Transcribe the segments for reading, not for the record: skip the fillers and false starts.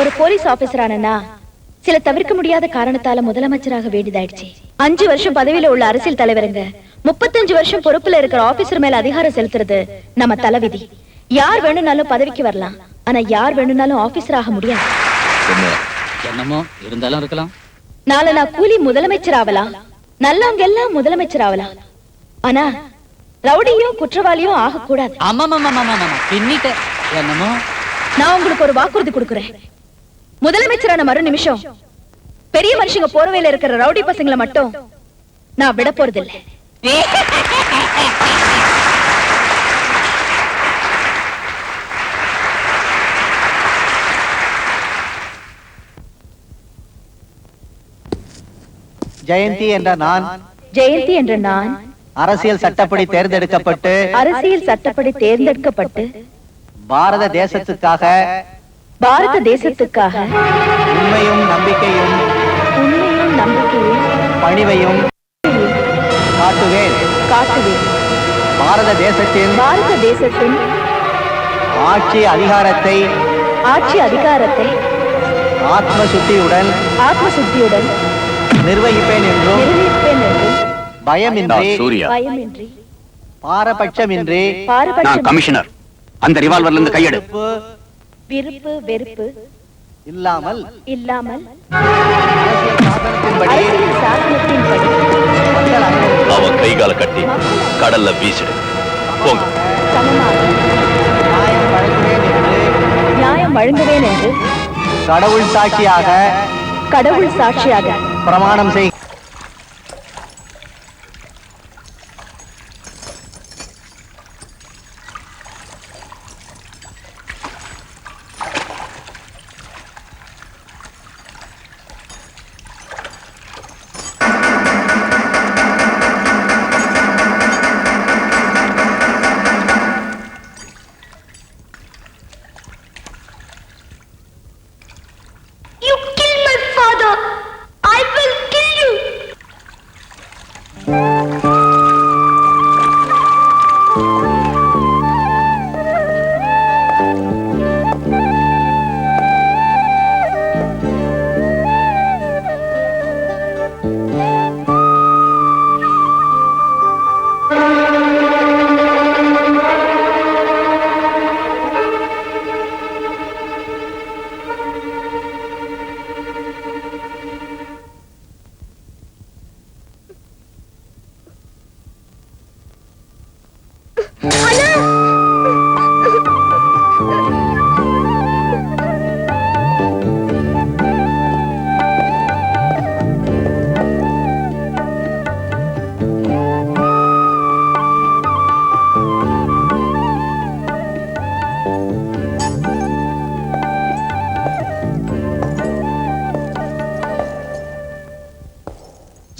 ஒரு police officer ஆனா சில தவிர்க்க முடியாத காரணத்தால முதலமைச்சராக வேண்டியதாயிடுச்சு. 5 வருஷம் பதவியில உள்ள அரசியல் தலைவருங்க 35 வருஷம் பொறுப்புல இருக்கிற ஆபீசர் மேல அதிகாரம் செலுத்துறது நம்ம தலைவிதி. யார் வேணும்னாலும் பதவிக்கு வரலாம், ஆனா யார் வேணும்னாலும் ஆபீசர் ஆக முடியாது. என்னமோ இருந்தாலும் இருக்கலாம். நாளை நான் கூலி முதலமைச்சர் ஆகலாம், நல்லவங்க எல்லாம் முதலமைச்சர் ஆகலாம், ஆனா ரவுடியும் குற்றவாளியும் ஆகக்கூடாது. பின்னிட்ட என்னமோ. நான் உங்களுக்கு ஒரு வாக்குறுதி கொடுக்கிறேன். முதலமைச்சரான மறு நிமிஷம் பெரிய மனுஷங்க போர்வையில இருக்கிற ரவுடி பசங்களை மட்டும் நான் விட போறதில்லை. ஜெயந்தி என்ற நான் அரசியல் சட்டப்படி தேர்ந்தெடுக்கப்பட்டு பாரத தேசத்துக்காக உண்மையும் நம்பிக்கையும் பணிவையும் காட்டுவேன். பாரத தேசத்தின் ஆட்சி அதிகாரத்தை ஆத்ம சுத்தியுடன் நிர்வகிப்பேன் என்றும் பயமின்றி பாரபட்சமின்றி கமிஷனர் அந்த ரிவால்வர்ல இருந்து கையெடு. விருப்பு வெறுப்பு இல்லாமல் அரசியல் சாசனத்தின்படி அவன் கைகால கட்டி கடல்ல வீசிடு. போங்க. சமமாக நியாயம் வழங்குவேன் என்று கடவுள் சாட்சியாக பிரமாணம் செய். You kill my father. I will kill you.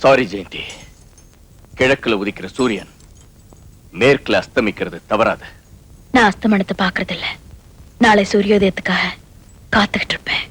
Sorry Jayanthi. கிழக்குல உதிக்கிற சூரியன் மேற்குல அஸ்தமிக்கிறது தவறாது. நான் அஸ்தமனத்தை பாக்குறதில்ல. நாளை சூரியோதயத்துக்காக காத்துக்கிட்டு இருப்பேன்.